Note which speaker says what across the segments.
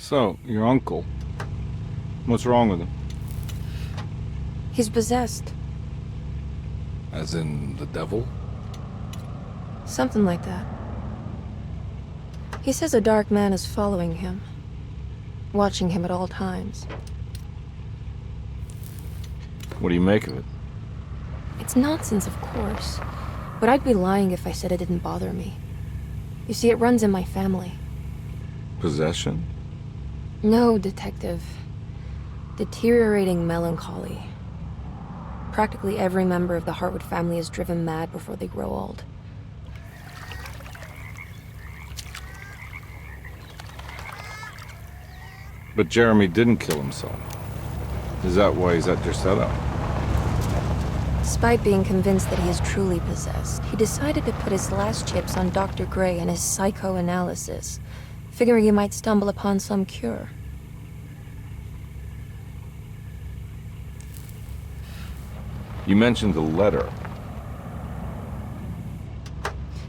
Speaker 1: So, your uncle. What's wrong with him?
Speaker 2: He's possessed.
Speaker 1: As in the devil?
Speaker 2: Something like that. He says a dark man is following him, watching him at all times.
Speaker 1: What do you make of it?
Speaker 2: It's nonsense, of course, but I'd be lying if I said it didn't bother me. You see, it runs in my family.
Speaker 1: Possession?
Speaker 2: No, detective. Deteriorating melancholy. Practically every member of the Hartwood family is driven mad before they grow old.
Speaker 1: But Jeremy didn't kill himself. Is that why he's at Derceto?
Speaker 2: Despite being convinced that he is truly possessed, he decided to put his last chips on Dr. Gray and his psychoanalysis, figuring he might stumble upon some cure.
Speaker 1: You mentioned the letter.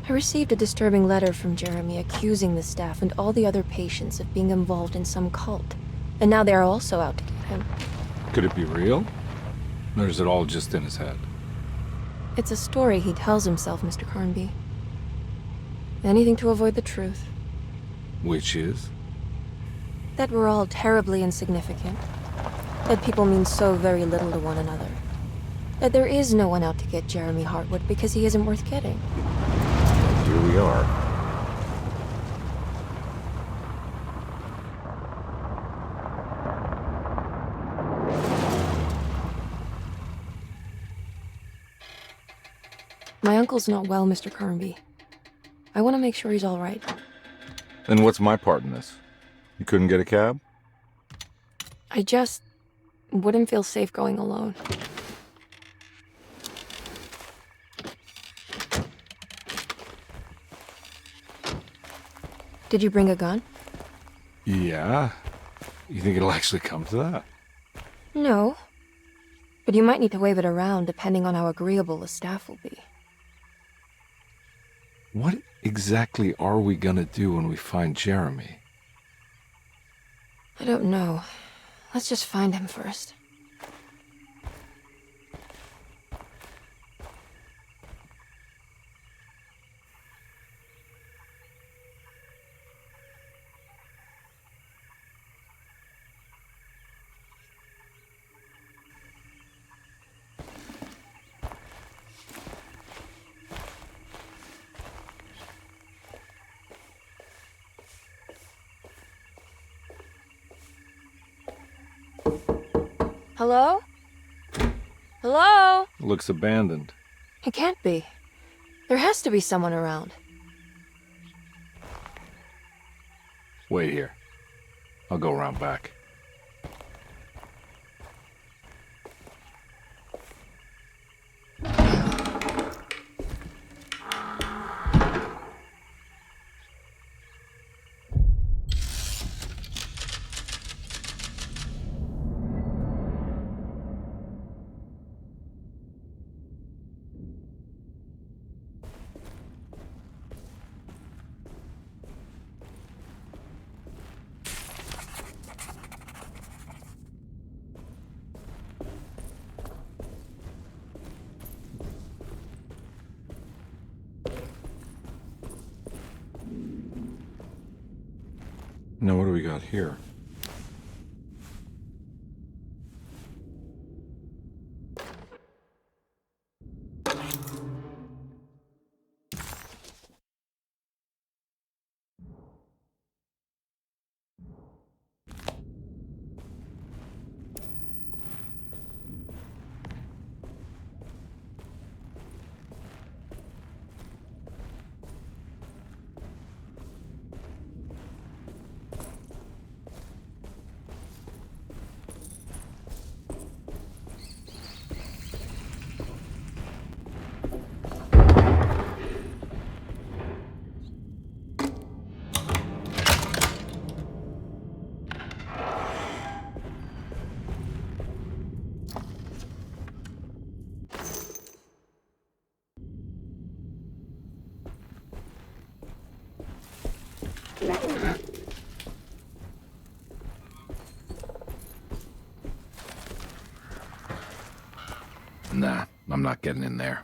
Speaker 2: I received a disturbing letter from Jeremy accusing the staff and all the other patients of being involved in some cult. And now they are also out to get him.
Speaker 1: Could it be real? Or is it all just in his head?
Speaker 2: It's a story he tells himself, Mr. Carnby. Anything to avoid the truth.
Speaker 1: Which is?
Speaker 2: That we're all terribly insignificant. That people mean so very little to one another. That there is no one out to get Jeremy Hartwood because he isn't worth getting.
Speaker 1: And here we are.
Speaker 2: My uncle's not well, Mr. Carnby. I want to make sure he's all right.
Speaker 1: Then what's my part in this? You couldn't get a cab?
Speaker 2: I just wouldn't feel safe going alone. Did you bring a gun?
Speaker 1: Yeah. You think it'll actually come to that?
Speaker 2: No. But you might need to wave it around depending on how agreeable the staff will be.
Speaker 1: What exactly are we gonna do when we find Jeremy?
Speaker 2: I don't know. Let's just find him first. Hello? Hello?
Speaker 1: Looks abandoned.
Speaker 2: It can't be. There has to be someone around.
Speaker 1: Wait here. I'll go around back. Now what do we got here? I'm not getting in there.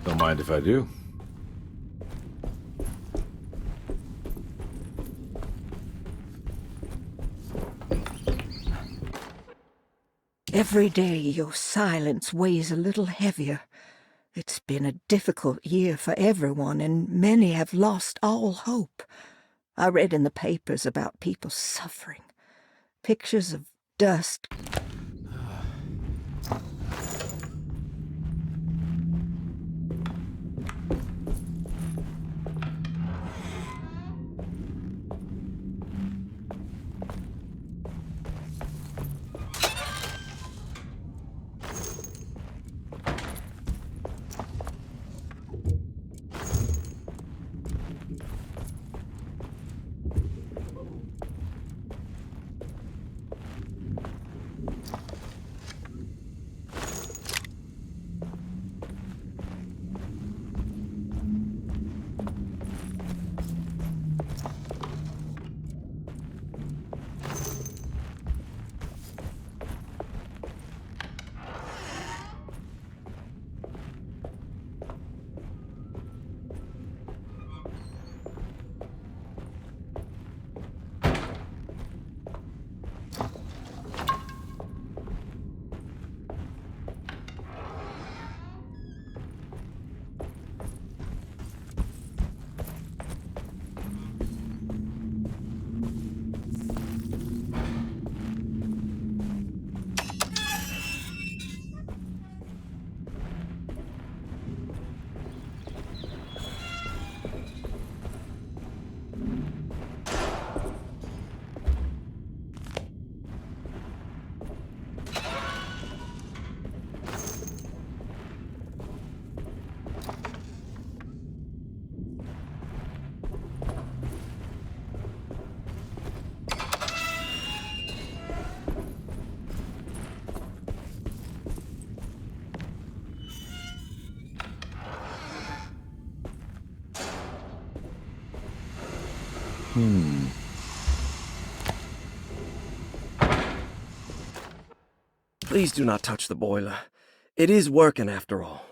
Speaker 1: Don't mind if I do.
Speaker 3: Every day your silence weighs a little heavier. It's been a difficult year for everyone, and many have lost all hope. I read in the papers about people suffering. Pictures of dust.
Speaker 4: Please do not touch the boiler. It is working after all.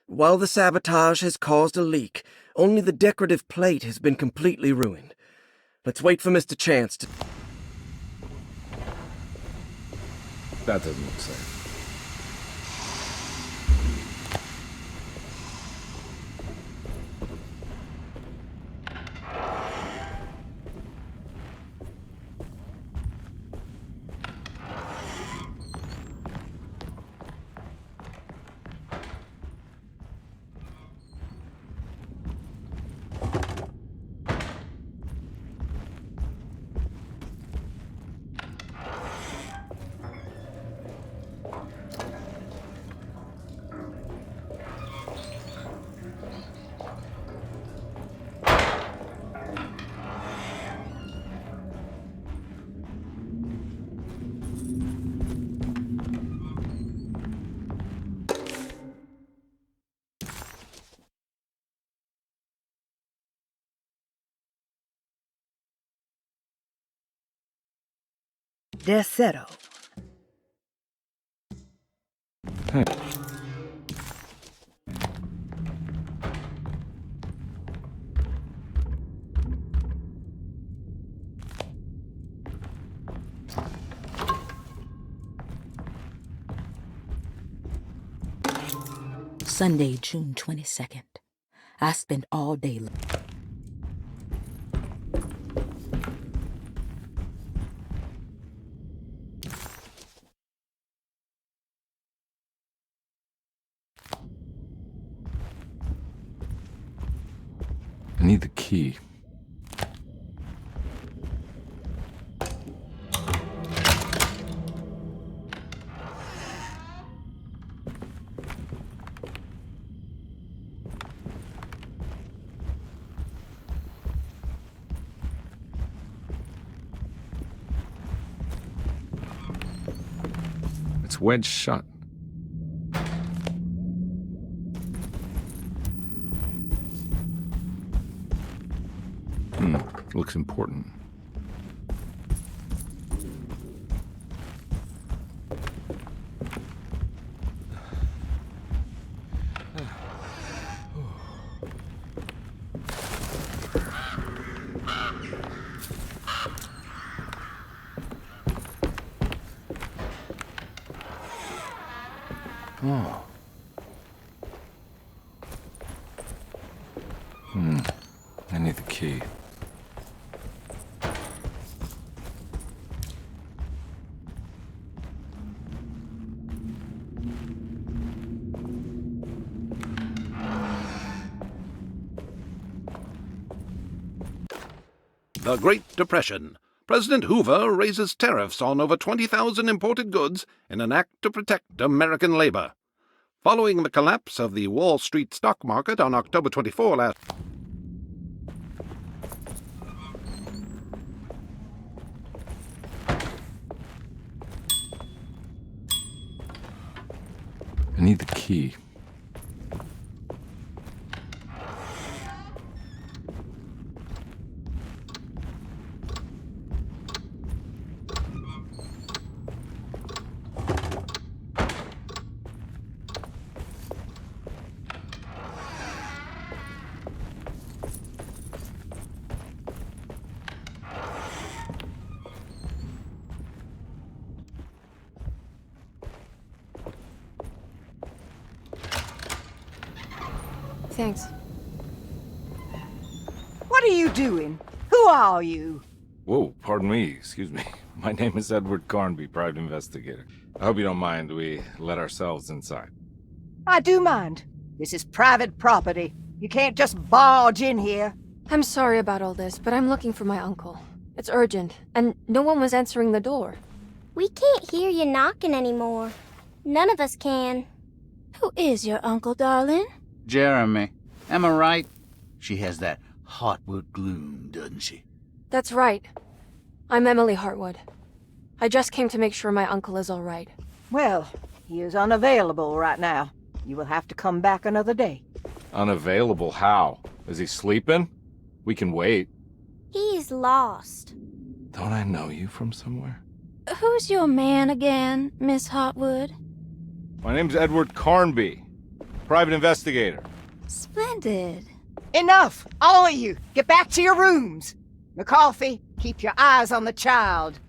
Speaker 4: While the sabotage has caused a leak, only the decorative plate has been completely ruined. Let's wait for Mr. Chance to...
Speaker 1: That doesn't look safe.
Speaker 3: Derceto.
Speaker 1: Hey.
Speaker 5: Sunday, June 22nd. I spent all day.
Speaker 1: I need the key. It's wedged shut. Looks important. Oh. I need the key.
Speaker 6: The Great Depression. President Hoover raises tariffs on over 20,000 imported goods in an act to protect American labor. Following the collapse of the Wall Street stock market on October 24 last...
Speaker 1: I need the key.
Speaker 2: Thanks.
Speaker 3: What are you doing? Who are you?
Speaker 1: Whoa, pardon me, excuse me. My name is Edward Carnby, private investigator. I hope you don't mind we let ourselves inside.
Speaker 3: I do mind. This is private property. You can't just barge in here.
Speaker 2: I'm sorry about all this, but I'm looking for my uncle. It's urgent, and no one was answering the door.
Speaker 7: We can't hear you knocking anymore. None of us can.
Speaker 8: Who is your uncle, darling?
Speaker 9: Jeremy. Am I right? She has that Heartwood gloom, doesn't she?
Speaker 2: That's right. I'm Emily Hartwood. I just came to make sure my uncle is all right.
Speaker 3: Well, he is unavailable right now. You will have to come back another day.
Speaker 1: Unavailable how? Is he sleeping? We can wait.
Speaker 7: He's lost.
Speaker 1: Don't I know you from somewhere?
Speaker 8: Who's your man again, Miss Hartwood?
Speaker 1: My name's Edward Carnby, private investigator.
Speaker 8: Splendid.
Speaker 3: Enough! All of you! Get back to your rooms! McCarthy, keep your eyes on the child.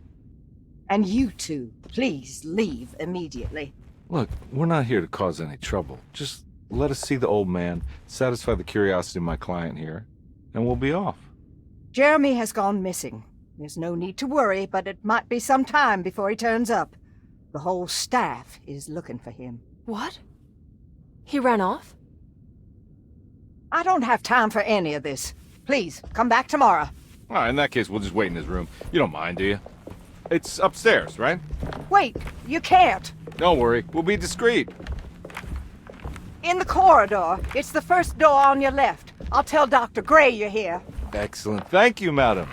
Speaker 3: And you two, please leave immediately.
Speaker 1: Look, we're not here to cause any trouble. Just let us see the old man, satisfy the curiosity of my client here, and we'll be off.
Speaker 3: Jeremy has gone missing. There's no need to worry, but it might be some time before he turns up. The whole staff is looking for him.
Speaker 2: What? He ran off?
Speaker 3: I don't have time for any of this. Please, come back tomorrow.
Speaker 1: All right, in that case, we'll just wait in his room. You don't mind, do you? It's upstairs, right?
Speaker 3: Wait, you can't.
Speaker 1: Don't worry, we'll be discreet.
Speaker 3: In the corridor. It's the first door on your left. I'll tell Dr. Gray you're here.
Speaker 1: Excellent. Thank you, madam.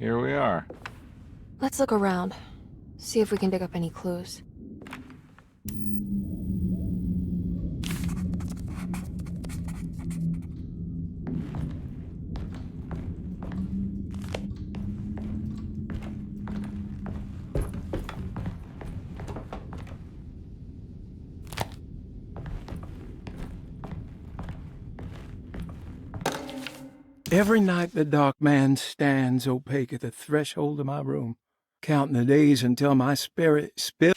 Speaker 1: here we are.
Speaker 2: Let's look around. See if we can dig up any clues.
Speaker 10: Every night the dark man stands opaque at the threshold of my room, counting the days until my spirit spills.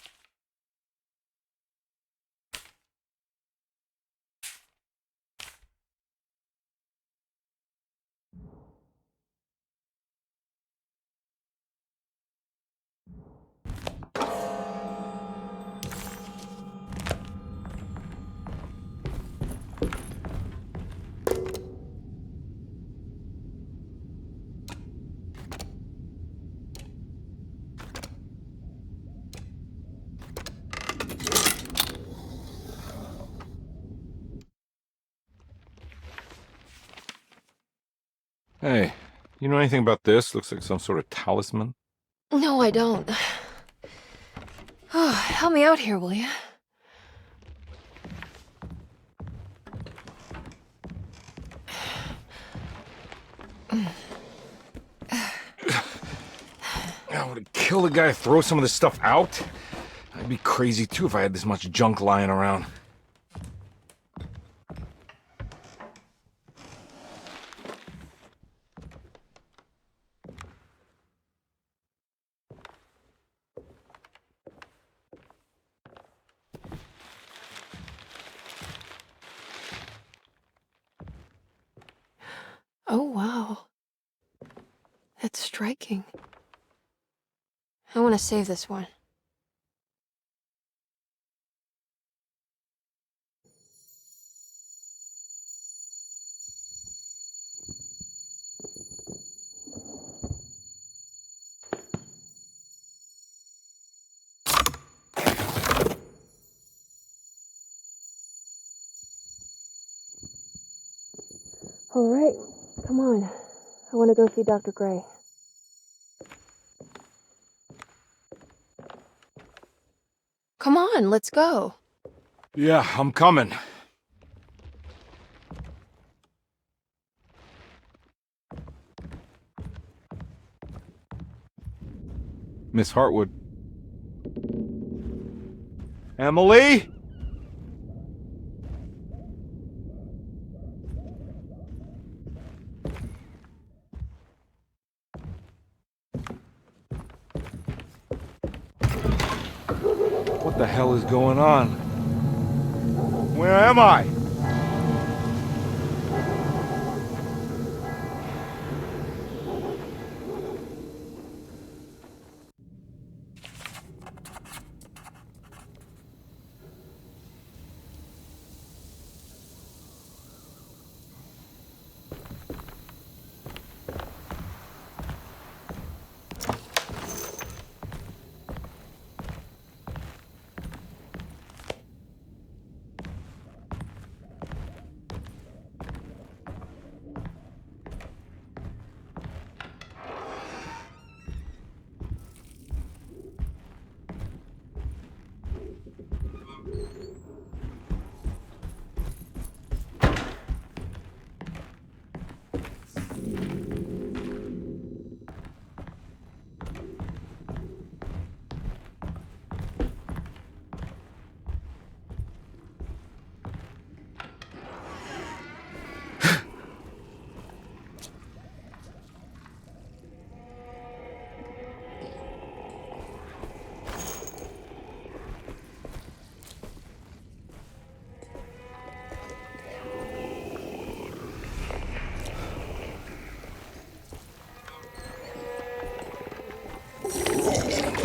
Speaker 1: Hey, you know anything about this? Looks like some sort of talisman.
Speaker 2: No, I don't. Oh, help me out here, will you?
Speaker 1: I would kill the guy to throw some of this stuff out. I'd be crazy too if I had this much junk lying around.
Speaker 2: Oh, wow. That's striking. I want to save this one. All right, come on. I want to go see Dr. Gray. Come on, let's go.
Speaker 1: Yeah, I'm coming. Miss Hartwood. Emily? What the hell is going on? Where am I?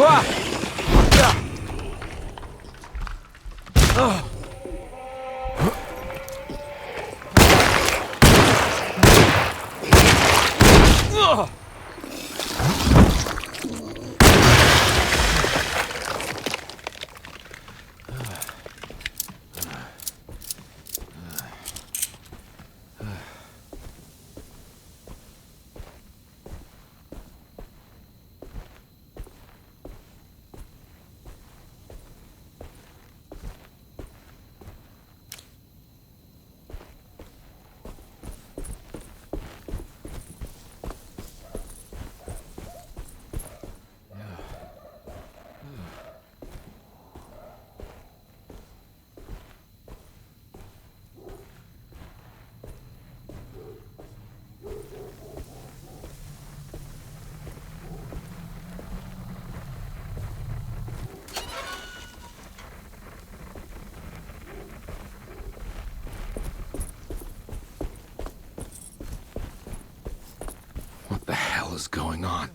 Speaker 1: Ah! is going on?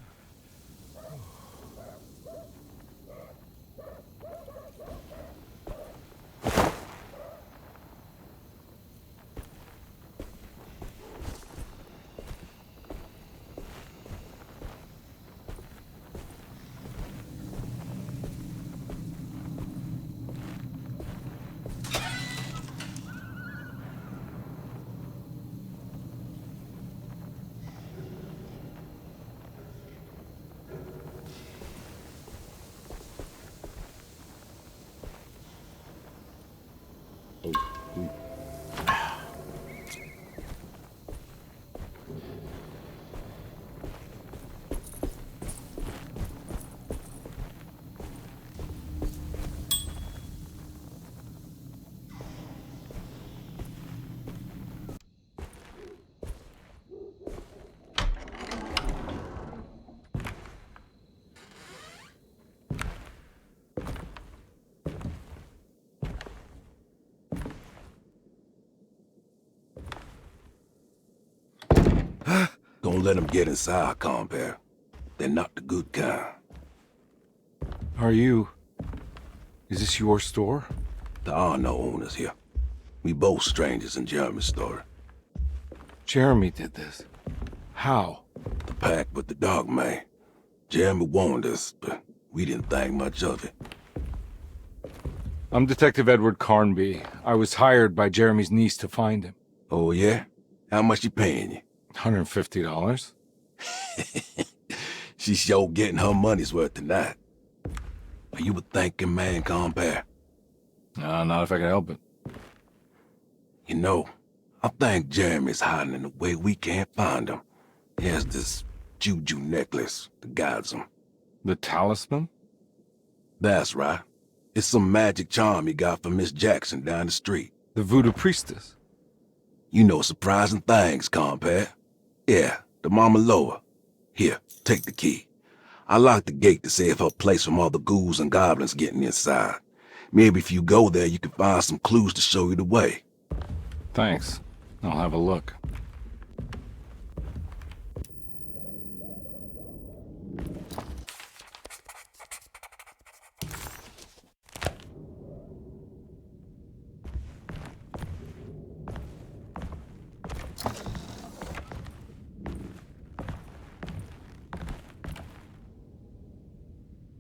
Speaker 11: Don't let them get inside, compare. They're not the good kind.
Speaker 1: Is this your store?
Speaker 11: There are no owners here. We both strangers in Jeremy's story.
Speaker 1: Jeremy did this. How?
Speaker 11: The pact with the dog man. Jeremy warned us, but we didn't think much of it.
Speaker 1: I'm Detective Edward Carnby. I was hired by Jeremy's niece to find him.
Speaker 11: Oh, yeah? How much she paying you?
Speaker 1: $150.
Speaker 11: She's sure getting her money's worth tonight. Are you a thinking man, compare?
Speaker 1: Not if I can help it.
Speaker 11: You know, I think Jeremy's hiding in a way we can't find him. He has this juju necklace that guides him.
Speaker 1: The talisman?
Speaker 11: That's right. It's some magic charm he got from Miss Jackson down the street.
Speaker 1: The voodoo priestess?
Speaker 11: You know surprising things, compare. Yeah, the Mama Loa. Here, take the key. I locked the gate to save her place from all the ghouls and goblins getting inside. Maybe if you go there, you can find some clues to show you the way.
Speaker 1: Thanks. I'll have a look.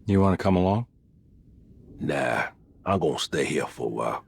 Speaker 1: You want to come along?
Speaker 11: Nah, I'm gonna stay here for a while.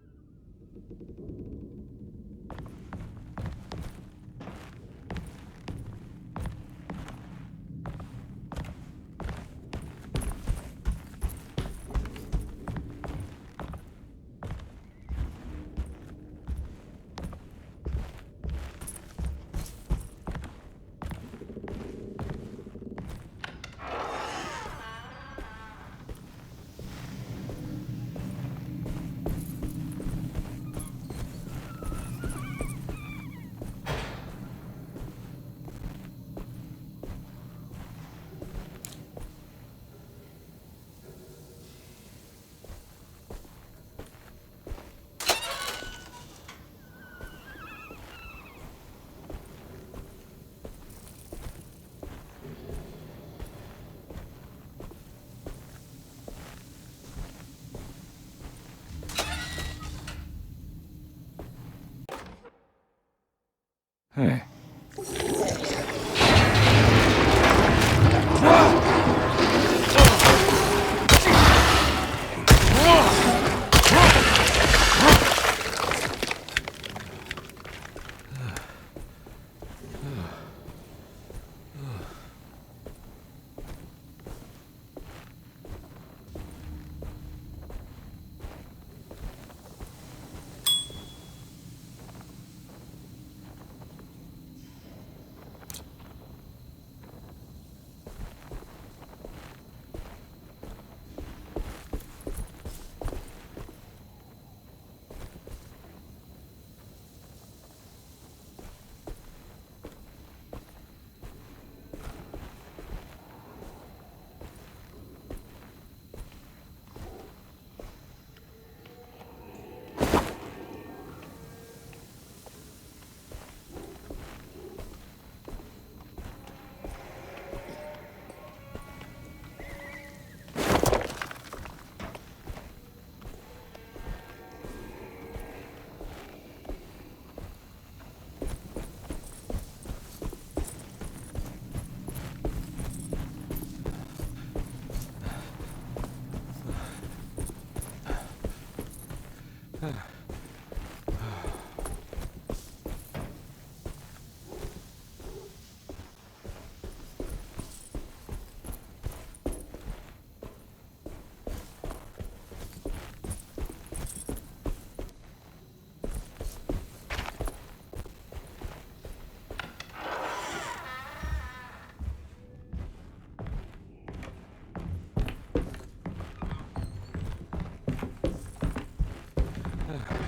Speaker 1: Oh.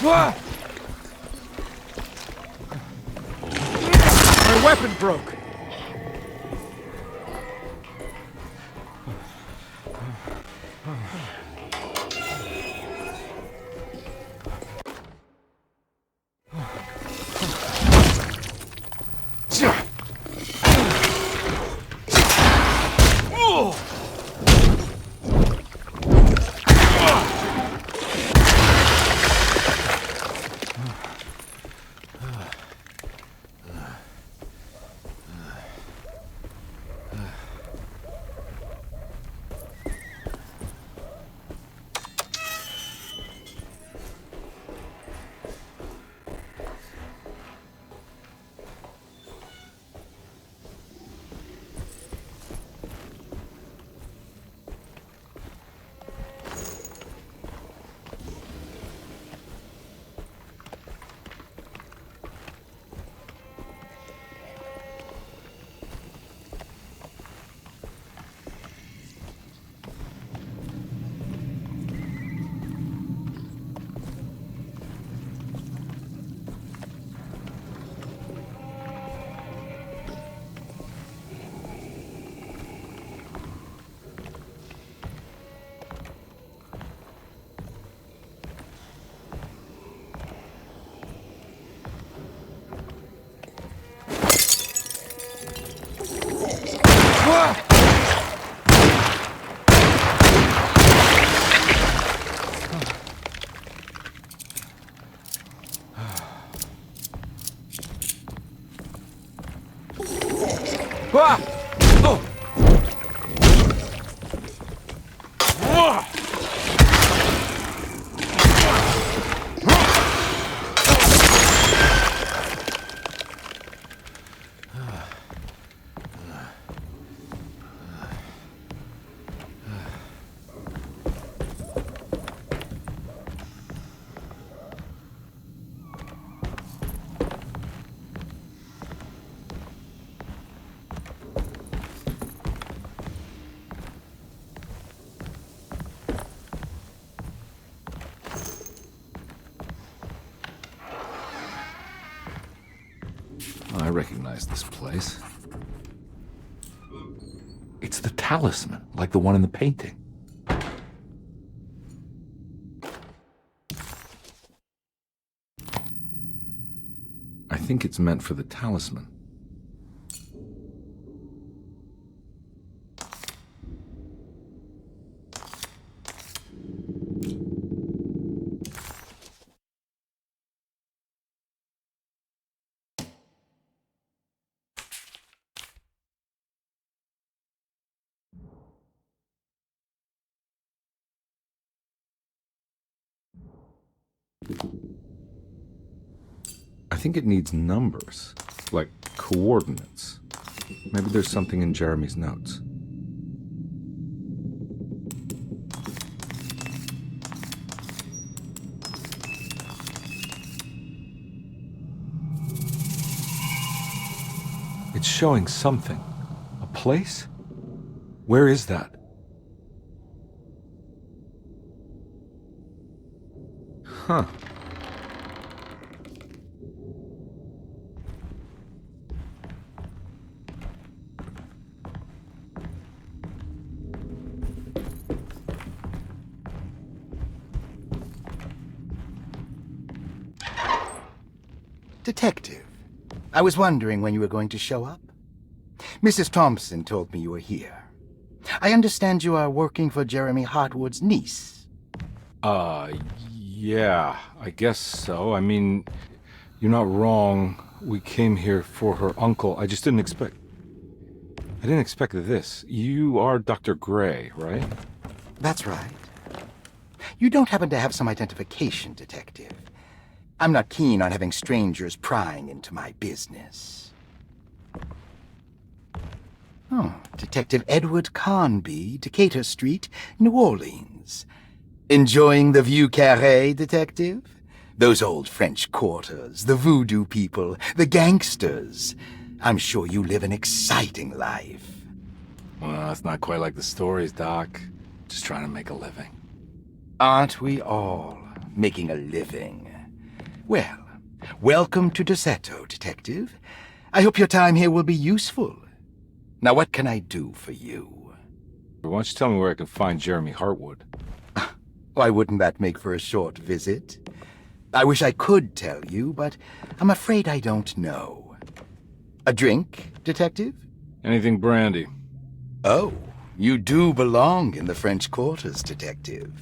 Speaker 10: Ah! My weapon broke.
Speaker 1: recognize this place. It's the talisman, like the one in the painting. I think it's meant for the talisman. I think it needs numbers, like coordinates. Maybe there's something in Jeremy's notes. It's showing something. A place? Where is that? Huh.
Speaker 9: Detective, I was wondering when you were going to show up. Mrs. Thompson told me you were here. I understand you are working for Jeremy Hartwood's niece.
Speaker 1: Yeah, I guess so. I mean, you're not wrong. We came here for her uncle. I just didn't expect... I didn't expect this. You are Dr. Gray, right?
Speaker 9: That's right. You don't happen to have some identification, Detective. I'm not keen on having strangers prying into my business. Oh, Detective Edward Carnby, Decatur Street, New Orleans. Enjoying the Vieux Carré, Detective? Those old French quarters, the voodoo people, the gangsters. I'm sure you live an exciting life.
Speaker 1: Well, it's not quite like the stories, Doc. Just trying to make a living.
Speaker 9: Aren't we all making a living? Well, welcome to Derceto, Detective. I hope your time here will be useful. Now, what can I do for you?
Speaker 1: Why don't you tell me where I can find Jeremy Hartwood?
Speaker 9: Why wouldn't that make for a short visit? I wish I could tell you, but I'm afraid I don't know. A drink, Detective?
Speaker 1: Anything brandy.
Speaker 9: Oh, you do belong in the French quarters, Detective.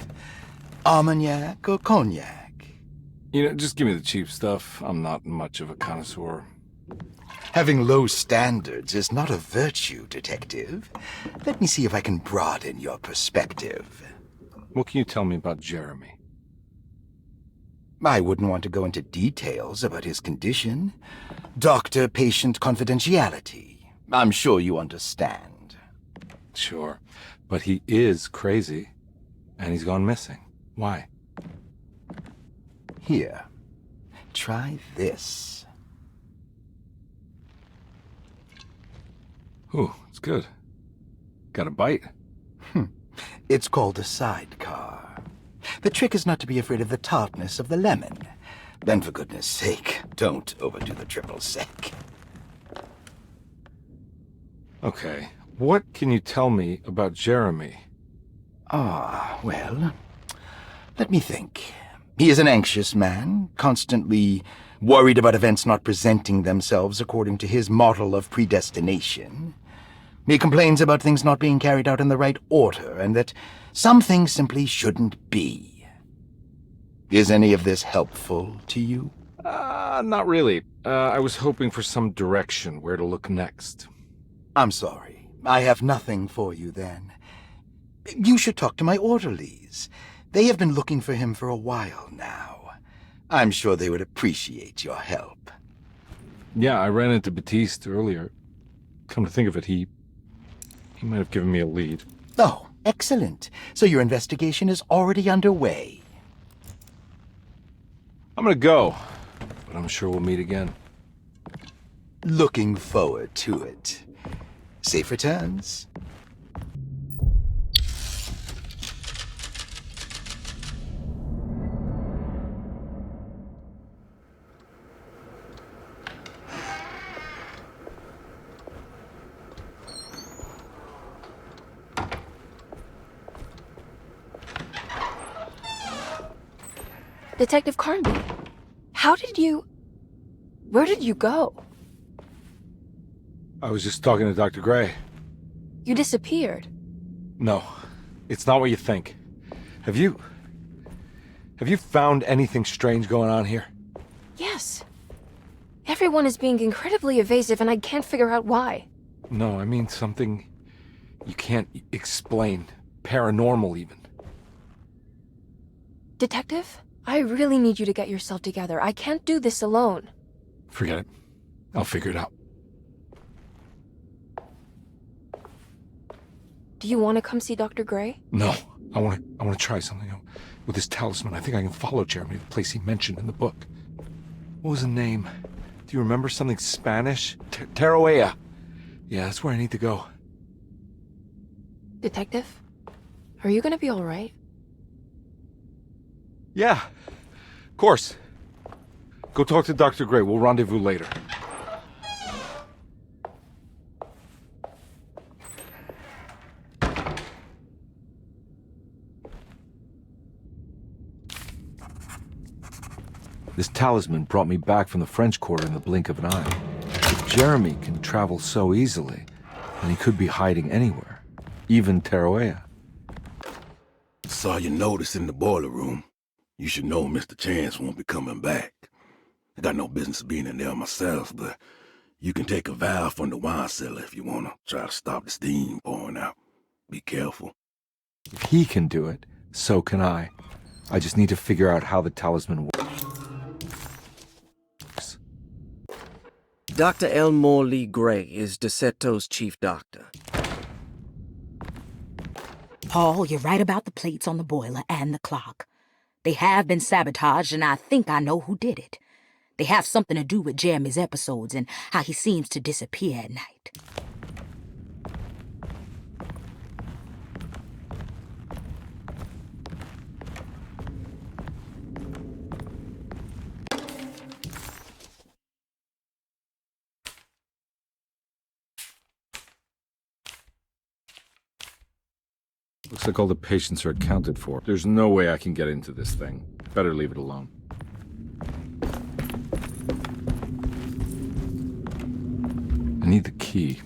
Speaker 9: Armagnac or cognac?
Speaker 1: You know, just give me the cheap stuff. I'm not much of a connoisseur.
Speaker 9: Having low standards is not a virtue, Detective. Let me see if I can broaden your perspective.
Speaker 1: What can you tell me about Jeremy?
Speaker 9: I wouldn't want to go into details about his condition. Doctor-patient confidentiality. I'm sure you understand.
Speaker 1: Sure, but he is crazy, and he's gone missing. Why?
Speaker 9: Here, try this.
Speaker 1: Ooh, it's good. Got a bite?
Speaker 9: It's called a sidecar. The trick is not to be afraid of the tartness of the lemon. Then, for goodness sake, don't overdo the triple sec.
Speaker 1: Okay, what can you tell me about Jeremy?
Speaker 9: Well, let me think. He is an anxious man, constantly worried about events not presenting themselves according to his model of predestination. He complains about things not being carried out in the right order, and that some things simply shouldn't be. Is any of this helpful to you?
Speaker 1: Not really. I was hoping for some direction where to look next.
Speaker 9: I'm sorry. I have nothing for you then. You should talk to my orderlies. They have been looking for him for a while now. I'm sure they would appreciate your help.
Speaker 1: Yeah, I ran into Batiste earlier. Come to think of it, he might have given me a lead.
Speaker 9: Oh, excellent. So your investigation is already underway.
Speaker 1: I'm gonna go, but I'm sure we'll meet again.
Speaker 9: Looking forward to it. Safe returns.
Speaker 2: Detective Carnby, how did you... Where did you go?
Speaker 1: I was just talking to Dr. Gray.
Speaker 2: You disappeared.
Speaker 1: No, it's not what you think. Have you found anything strange going on here?
Speaker 2: Yes. Everyone is being incredibly evasive and I can't figure out why.
Speaker 1: No, I mean something you can't explain. Paranormal, even.
Speaker 2: Detective, I really need you to get yourself together. I can't do this alone.
Speaker 1: Forget it. I'll figure it out.
Speaker 2: Do you want to come see Dr. Gray?
Speaker 1: No, I want to try something with this talisman. I think I can follow Jeremy to the place he mentioned in the book. What was the name? Do you remember something Spanish? Teroea. Yeah, that's where I need to go.
Speaker 2: Detective, are you gonna be all right?
Speaker 1: Yeah, of course. Go talk to Dr. Gray. We'll rendezvous later. This talisman brought me back from the French Quarter in the blink of an eye. If Jeremy can travel so easily, then he could be hiding anywhere, even Teroea.
Speaker 11: Saw your notice in the boiler room. You should know Mr. Chance won't be coming back. I got no business being in there myself, but you can take a valve from the wine cellar if you want to try to stop the steam pouring out. Be careful.
Speaker 1: If he can do it, so can I. I just need to figure out how the talisman works.
Speaker 4: Dr. Elmore Lee Gray is Derceto's chief doctor.
Speaker 5: Paul, you're right about the plates on the boiler and the clock. They have been sabotaged, and I think I know who did it. They have something to do with Jeremy's episodes and how he seems to disappear at night.
Speaker 1: Looks like all the patients are accounted for. There's no way I can get into this thing. Better leave it alone. I need the key.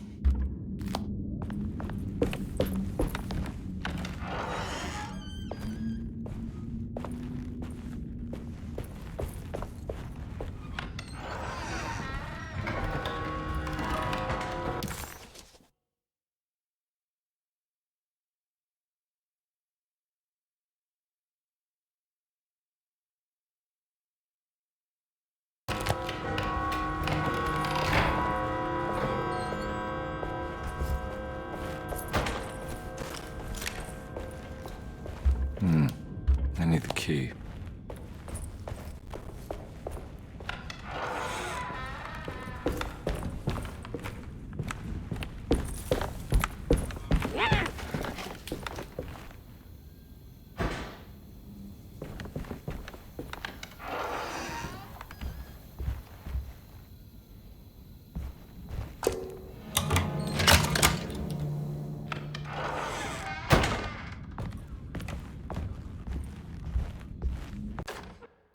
Speaker 1: I need the key.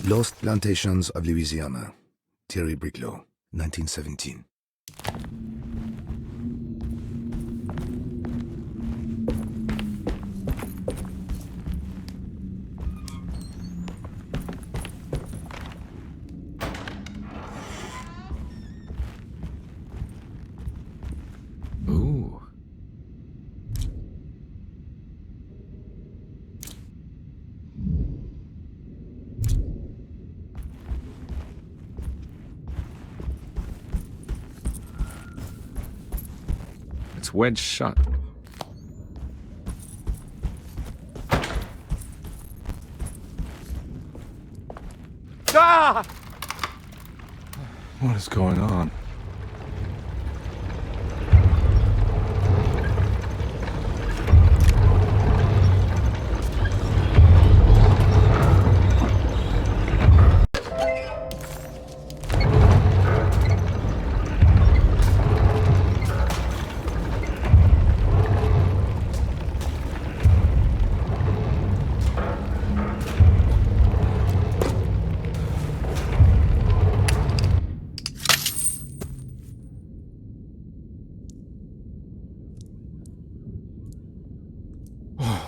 Speaker 12: Lost Plantations of Louisiana, Thierry Briclot, 1917.
Speaker 1: Ooh. It's wedged shut. Ah! What is going on?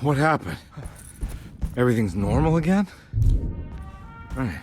Speaker 1: What happened? Everything's normal again? Right.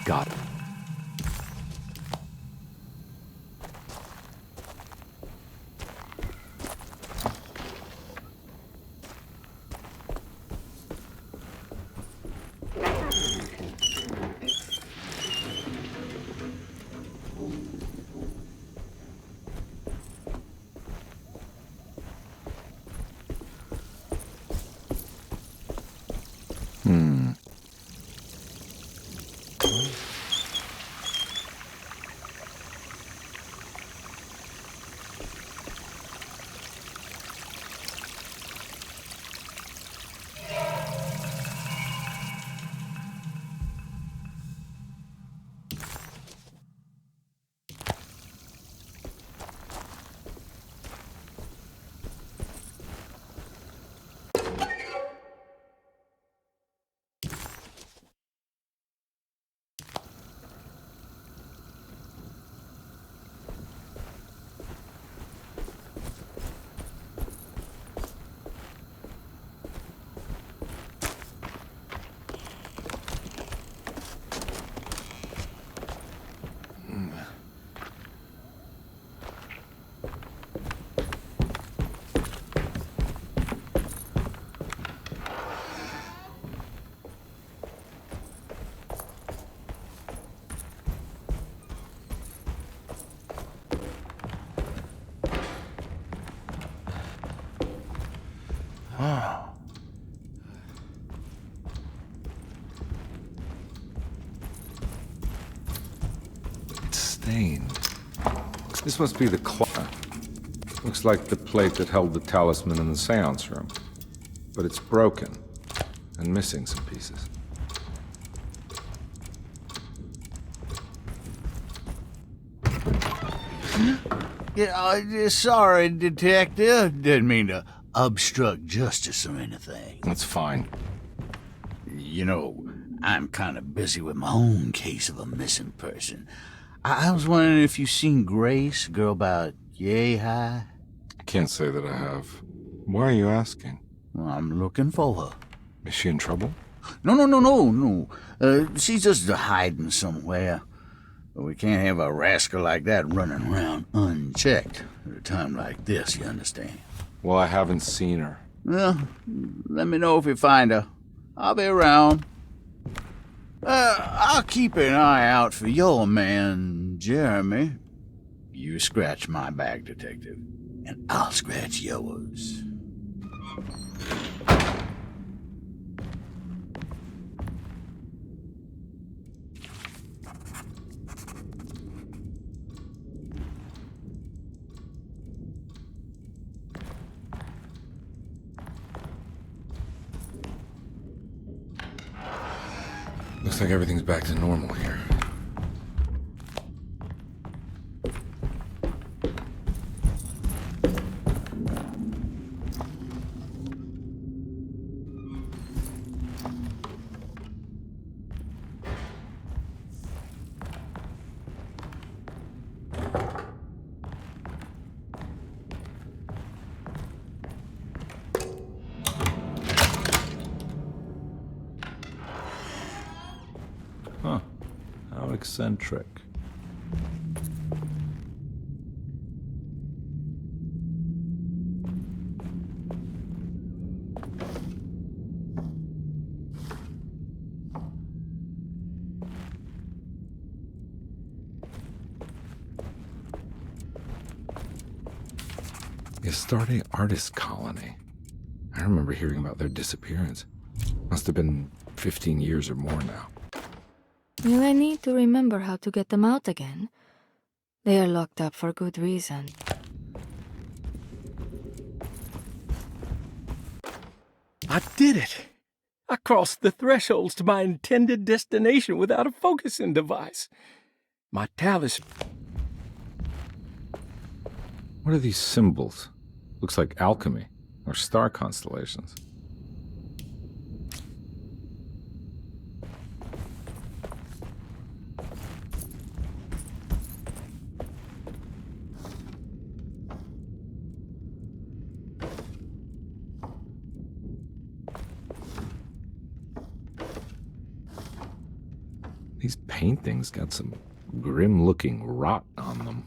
Speaker 1: Got it. It's stained. This must be the clock. Looks like the plate that held the talisman in the seance room. But it's broken and missing some pieces.
Speaker 13: Yeah, sorry, Detective. Didn't mean to obstruct justice or anything.
Speaker 1: That's fine.
Speaker 13: You know, I'm kind of busy with my own case of a missing person. I was wondering if you've seen Grace, girl about yay high?
Speaker 1: I can't say that I have. Why are you asking?
Speaker 13: Well, I'm looking for her.
Speaker 1: Is she in trouble?
Speaker 13: No. She's just hiding somewhere. We can't have a rascal like that running around unchecked at a time like this, you understand?
Speaker 1: Well, I haven't seen her.
Speaker 13: Well, let me know if you find her. I'll be around. I'll keep an eye out for your man, Jeremy. You scratch my back, Detective, and I'll scratch yours.
Speaker 1: Looks like everything's back to normal here. Huh. How eccentric. Astarte artist colony. I remember hearing about their disappearance. Must have been 15 years or more now.
Speaker 8: Will I need to remember how to get them out again? They are locked up for good reason.
Speaker 10: I did it! I crossed the thresholds to my intended destination without a focusing device. My talisman...
Speaker 1: What are these symbols? Looks like alchemy, or star constellations. These paintings got some grim-looking rot on them.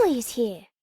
Speaker 7: always here.